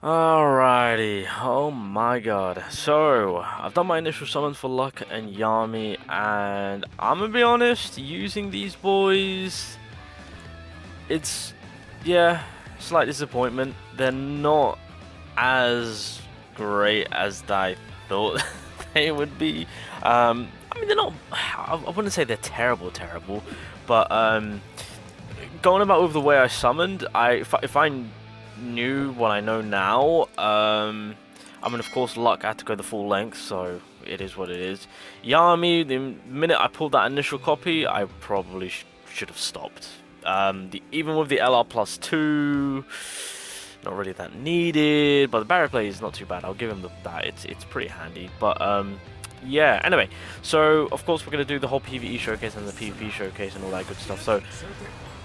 Alrighty, oh my god. So, I've done my initial summons for Luck and Yami, and I'm gonna be honest, using these boys, it's, yeah, slight disappointment. They're not as great as I thought they would be. I mean, they're not, I wouldn't say they're terrible, but going about with the way I summoned, if I knew what I know now, I mean, of course, Luck had to go the full length, so it is what it is. Yami, the minute I pulled that initial copy, I probably should have stopped. Even with the LR plus 2, not really that needed, but the barrier play is not too bad. I'll give him that. It's pretty handy, but yeah. Anyway, so of course we're gonna do the whole PVE showcase and the PvP showcase and all that good stuff. So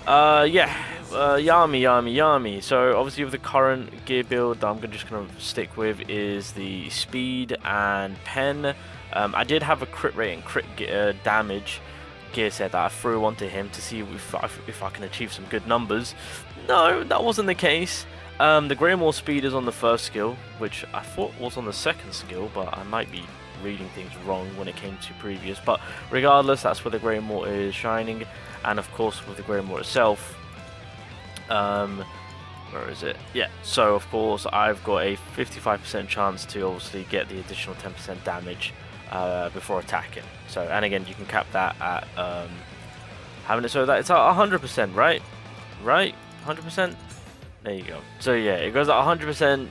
yeah, Yami. So obviously with the current gear build that I'm just gonna stick with is the speed and pen. I did have a crit rate and crit damage gear set that I threw onto him to see if I can achieve some good numbers. No, that wasn't the case. The Greymore speed is on the first skill, which I thought was on the second skill, but I might be reading things wrong when it came to previous. But regardless, that's where the Greymore is shining. And of course with the Greymore itself, where is it? Yeah, so of course I've got a 55% chance to obviously get the additional 10% damage before attacking. So, and again, you can cap that at having it so that it's at 100%, right? Right? 100%? There you go. So yeah, it goes at 100%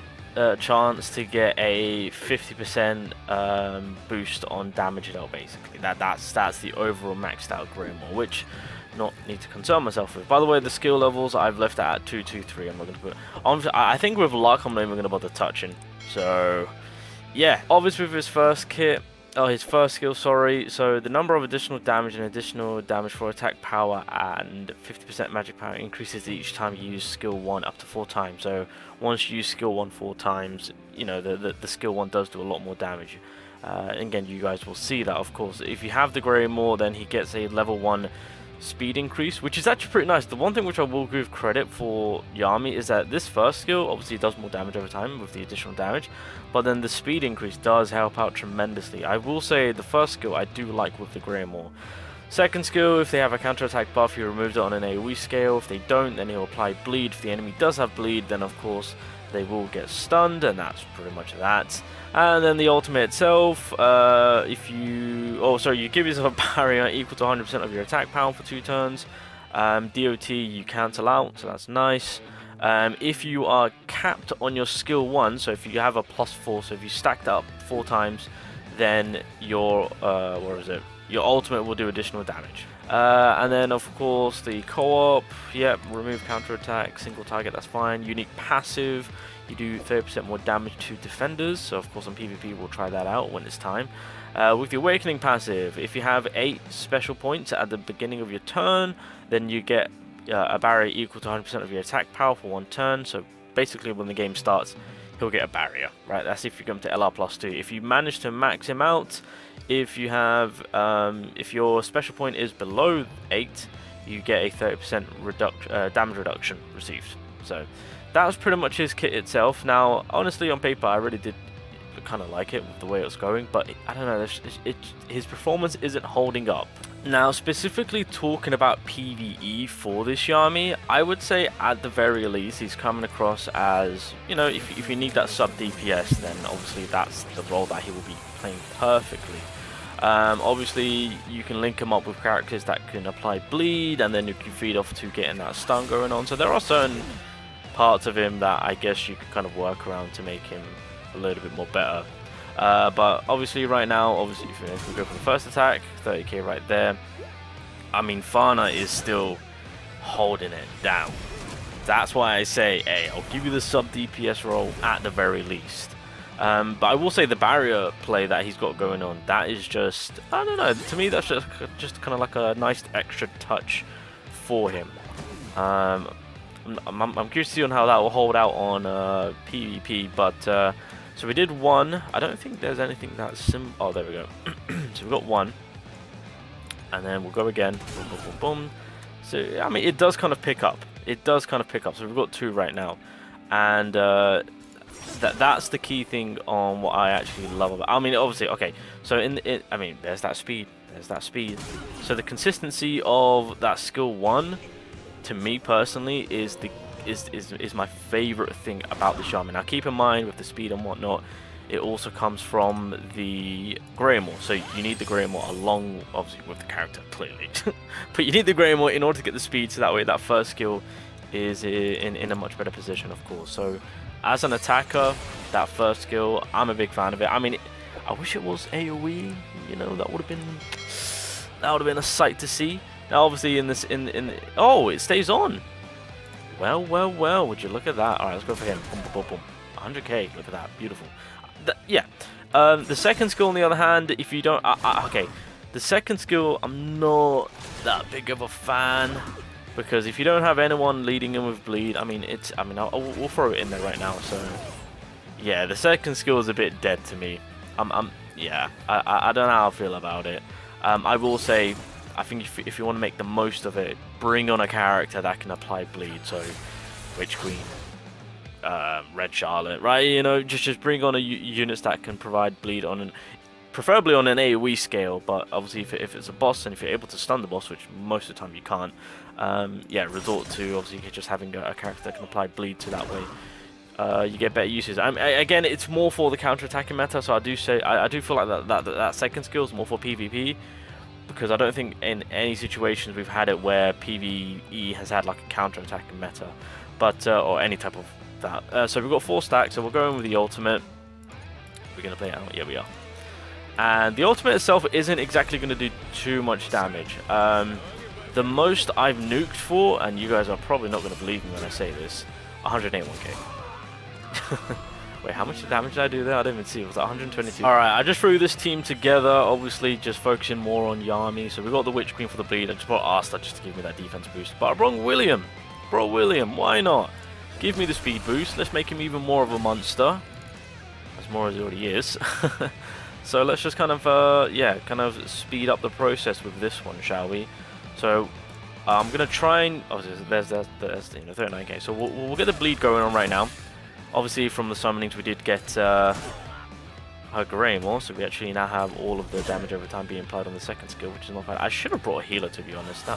chance to get a 50% boost on damage dealt, basically. That's the overall maxed out Greymore, which not need to concern myself with. By the way, the skill levels I've left that at 2, 2, 3. I'm not going to put on. I think with Luck I'm not even going to bother touching. So yeah, obviously with his first kit, his first skill, sorry. So the number of additional damage and additional damage for attack power and 50% magic power increases each time you use skill 1 up to 4 times. So once you use skill 1 4 times, you know the skill 1 does do a lot more damage. Again, you guys will see that, of course. If you have the Greymore, then he gets a level 1 speed increase, which is actually pretty nice. The one thing which I will give credit for Yami is that this first skill obviously does more damage over time with the additional damage, but then the speed increase does help out tremendously. I will say the first skill I do like with the Greymore. Second skill, if they have a counterattack buff, he removes it on an AoE scale. If they don't, then he'll apply bleed. If the enemy does have bleed, then of course they will get stunned, and that's pretty much that. And then the ultimate itself, you give yourself a barrier equal to 100% of your attack power for 2 turns. DOT you cancel out, so that's nice. If you are capped on your skill 1, so if you have a +4, so if you stacked up 4 times, then your your ultimate will do additional damage. And then of course the co-op, yep, remove counterattack, single target, that's fine. Unique passive, you do 30% more damage to defenders, so of course on PvP we'll try that out when it's time. With the awakening passive, if you have 8 special points at the beginning of your turn, then you get a barrier equal to 100% of your attack power for 1 turn. So basically when the game starts, he'll get a barrier, right? That's if you come to LR plus 2. If you manage to max him out, if you have, if your special point is below 8, you get a 30% damage reduction received. So that was pretty much his kit itself. Now, honestly, on paper, I really did kind of like it with the way it's going, but I don't know, his performance isn't holding up. Now, specifically talking about PvE for this Yami, I would say at the very least he's coming across as, you know, if you need that sub DPS, then obviously that's the role that he will be playing perfectly. Obviously you can link him up with characters that can apply bleed, and then you can feed off to getting that stun going on. So there are certain parts of him that I guess you could kind of work around to make him a little bit more better. But obviously right now, obviously if we go for the first attack, 30k right there. I mean, Fana is still holding it down. That's why I say, hey, I'll give you the sub DPS role at the very least. But I will say the barrier play that he's got going on, that is just, I don't know, to me that's just kind of like a nice extra touch for him. I'm curious to see on how that will hold out on PvP, but so we did 1. I don't think there's anything that's oh, there we go. So we got 1, and then we'll go again. Boom, boom, boom, boom. So I mean, it does kind of pick up. So we've got 2 right now, and that's the key thing on what I actually love about. I mean, obviously, okay. So I mean, there's that speed. There's that speed. So the consistency of that skill 1, to me personally, is my favorite thing about the Yami. Now, keep in mind with the speed and whatnot, it also comes from the Greymore. So you need the Greymore along, obviously, with the character, clearly. But you need the Greymore in order to get the speed, so that way that first skill is in a much better position, of course. So as an attacker, that first skill, I'm a big fan of it. I mean, I wish it was AoE. You know, that would have been a sight to see. Now, obviously, oh, it stays on. Well, would you look at that? All right, let's go for him. Boom, boom, boom, boom. 100k. Look at that. Beautiful. Yeah. The second skill, on the other hand, if you don't, okay, the second skill, I'm not that big of a fan, because if you don't have anyone leading in with bleed, I mean, we'll throw it in there right now. So, yeah, the second skill is a bit dead to me. Yeah, I don't know how I feel about it. I will say, I think if you want to make the most of it, bring on a character that can apply bleed. So, Witch Queen, Red Charlotte, right? You know, just bring on units that can provide bleed preferably on an AoE scale. But obviously, if it's a boss and if you're able to stun the boss, which most of the time you can't, yeah, resort to obviously just having a character that can apply bleed to that way. You get better uses. Again, it's more for the counter-attacking meta, so I do feel like that second skill is more for PvP, because I don't think in any situations we've had it where PvE has had like a counter-attacking meta, but or any type of that. So we've got 4 stacks, so we're going with the ultimate. We're gonna play it out. Yeah, we are. And the ultimate itself isn't exactly going to do too much damage. The most I've nuked for, and you guys are probably not going to believe me when I say this, 181k. Wait, how much damage did I do there? I didn't even see. It was 122. Alright, I just threw this team together, obviously just focusing more on Yami. So we got the Witch Queen for the bleed. I just brought Asta just to give me that defense boost. But I brought William. Why not? Give me the speed boost. Let's make him even more of a monster. As more as he already is. So let's just kind of, yeah, kind of speed up the process with this one, shall we? So I'm going to try and, oh, there's 39k. So we'll get the bleed going on right now. Obviously, from the summonings, we did get her Greymore, so we actually now have all of the damage over time being applied on the second skill, which is not bad. I should have brought a healer, to be honest.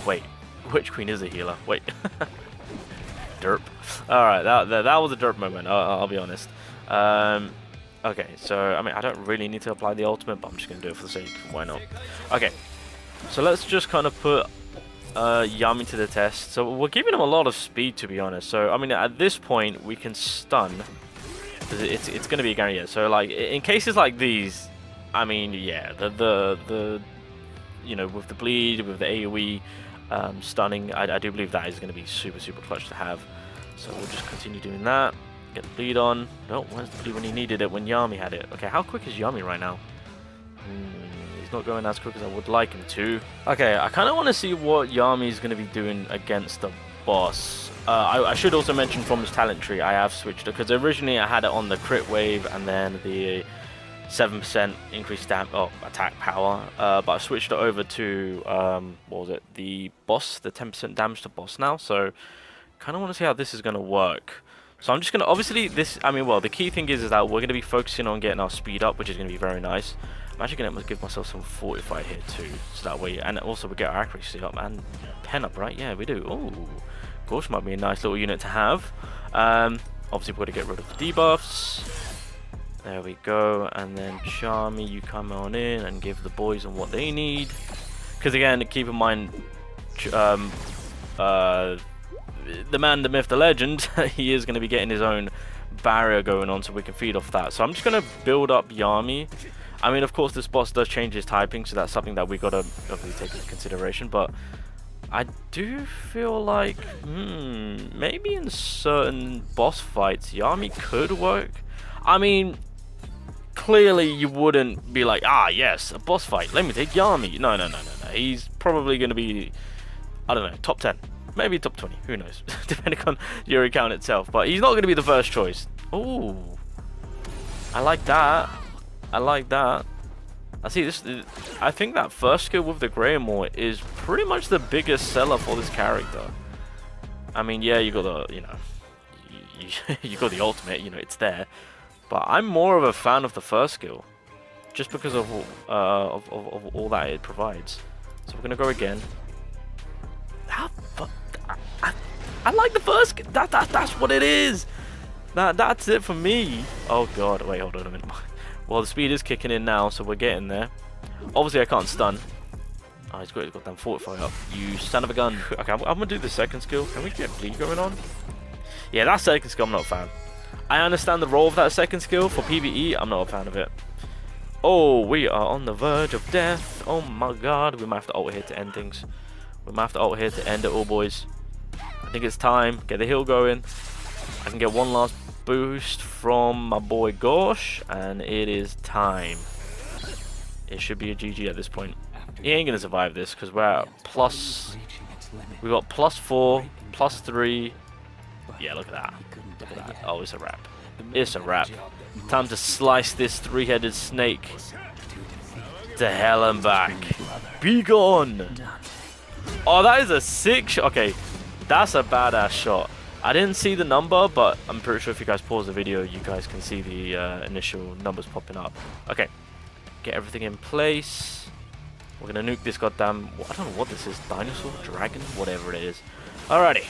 Wait, Witch Queen is a healer. Wait. Derp. Alright, that was a derp moment, I'll be honest. Okay, so, I mean, I don't really need to apply the ultimate, but I'm just going to do it for the sake. Why not? Okay, so let's just kind of put Yami to the test. So we're giving him a lot of speed, to be honest. So, I mean, at this point, we can stun. It's going to be a guarantee. So, like, in cases like these, I mean, yeah, the you know, with the bleed, with the AoE stunning, I do believe that is going to be super, super clutch to have. So we'll just continue doing that. Get the bleed on. No, where's the bleed when he needed it? When Yami had it. Okay, how quick is Yami right now? He's not going as quick as I would like him to. Okay, I kind of want to see what Yami is going to be doing against the boss. I should also mention from his talent tree, I have switched it, because originally I had it on the crit wave and then the 7% increased attack power, but I switched it over to, what was it, the boss, the 10% damage to boss now, so kind of want to see how this is going to work. So I'm just going to, obviously this, I mean, well, the key thing is that we're going to be focusing on getting our speed up, which is going to be very nice. I'm actually going to give myself some fortify here too, so that way, and also we get our accuracy up and pen up, right? Yeah, we do. Oh, gosh, might be a nice little unit to have. Obviously, we're going to get rid of the debuffs. There we go, and then Charmy, you come on in and give the boys on what they need. Because again, keep in mind, the man, the myth, the legend, he is going to be getting his own barrier going on, so we can feed off that. So I'm just going to build up Yami. I mean, of course, this boss does change his typing, so that's something that we got to obviously take into consideration. But I do feel like, maybe in certain boss fights, Yami could work. I mean, clearly you wouldn't be like, yes, a boss fight, let me take Yami. No. He's probably going to be, I don't know, top 10. Maybe top 20, who knows, depending on your account itself. But he's not going to be the first choice. Ooh, I like that. I see this. I think that first skill with the Greymore is pretty much the biggest seller for this character. I mean, yeah, you got the, you know, you got the ultimate, you know, it's there. But I'm more of a fan of the first skill, just because of all that it provides. So we're gonna go again. I like the first. That's what it is. That's it for me. Oh god, wait, hold on a minute. Well, the speed is kicking in now, so we're getting there. Obviously, I can't stun. Oh, he's got his goddamn fortify up. You son of a gun. Okay, I'm gonna do the second skill. Can we get bleed going on? Yeah, that second skill, I'm not a fan. I understand the role of that second skill. For PVE, I'm not a fan of it. Oh, we are on the verge of death. Oh my god, we might have to ult here to end things. We might have to ult here to end it all, boys. I think it's time. Get the heal going. I can get one last boost from my boy Gosh, and it is time. It should be a GG at this point. He ain't gonna survive this because we're at plus. We got +4, +3. Yeah, look at that. Look at that. Oh, it's a wrap. It's a wrap. Time to slice this three-headed snake to hell and back. Be gone. Oh, that is a sick shot. Okay, that's a badass shot. I didn't see the number, but I'm pretty sure if you guys pause the video, you guys can see the initial numbers popping up. Okay, get everything in place. We're gonna nuke this goddamn. I don't know what this is. Dinosaur, dragon, whatever it is. Alrighty,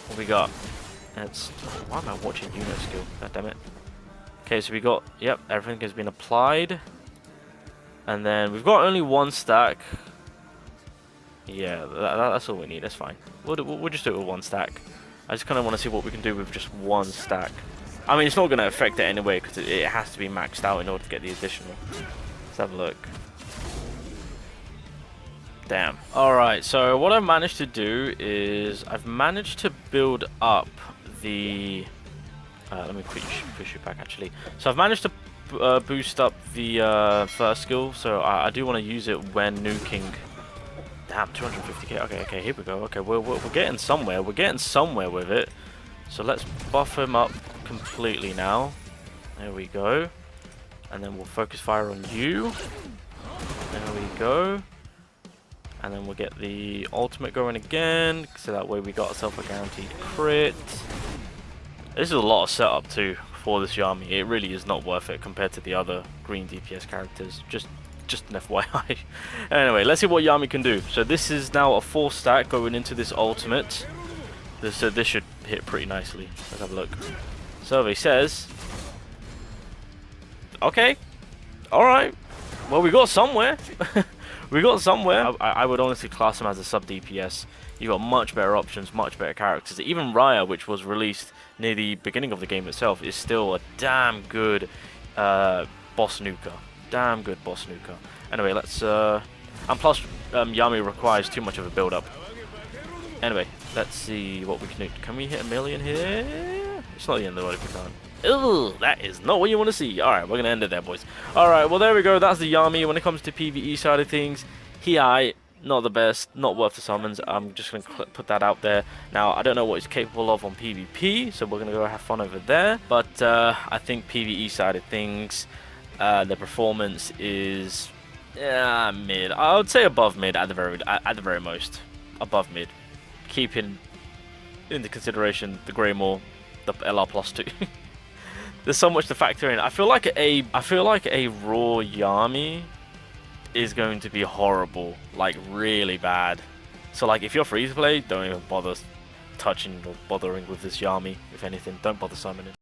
what we got? It's. Why am I watching unit skill? God damn it. Okay, so we got. Yep, everything has been applied, and then we've got only one stack. Yeah, that's all we need. That's fine. We'll just do it with one stack. I just kind of want to see what we can do with just one stack. I mean, it's not going to affect it anyway because it has to be maxed out in order to get the additional. Let's have a look. Damn. Alright, so what I've managed to do is I've managed to build up the... let me push you back actually. So I've managed to boost up the first skill, so I do want to use it when nuking. Damn, 250k. Okay, here we go. Okay, we're getting somewhere. We're getting somewhere with it. So let's buff him up completely now. There we go. And then we'll focus fire on you. There we go. And then we'll get the ultimate going again. So that way we got ourselves a guaranteed crit. This is a lot of setup too for this Yami. It really is not worth it compared to the other green DPS characters. Just an FYI. Anyway, let's see what Yami can do. So this is now a 4 stack going into this ultimate. This should hit pretty nicely. Let's have a look. Survey says... Okay. Alright. Well, we got somewhere. We got somewhere. I would honestly class him as a sub DPS. You got much better options, much better characters. Even Raya, which was released near the beginning of the game itself, is still a damn good boss nuker. Damn good boss nuker. Anyway, let's and plus Yami requires too much of a build up. Anyway, let's see what we can do. Can we hit 1 million here? It's not the end of the world if we can't. Ugh, that is not what you want to see. Alright, we're gonna end it there, boys. Alright, well there we go. That's the Yami. When it comes to PvE side of things, not the best, not worth the summons. I'm just gonna put that out there. Now I don't know what he's capable of on PvP, so we're gonna go have fun over there. But I think PvE side of things, the performance is mid. I would say above mid at the very most. Above mid, keeping into consideration the Greymore, the LR+2. There's so much to factor in. I feel like a raw Yami is going to be horrible, like really bad. So like if you're free to play, don't even bother touching or bothering with this Yami. If anything, don't bother summoning.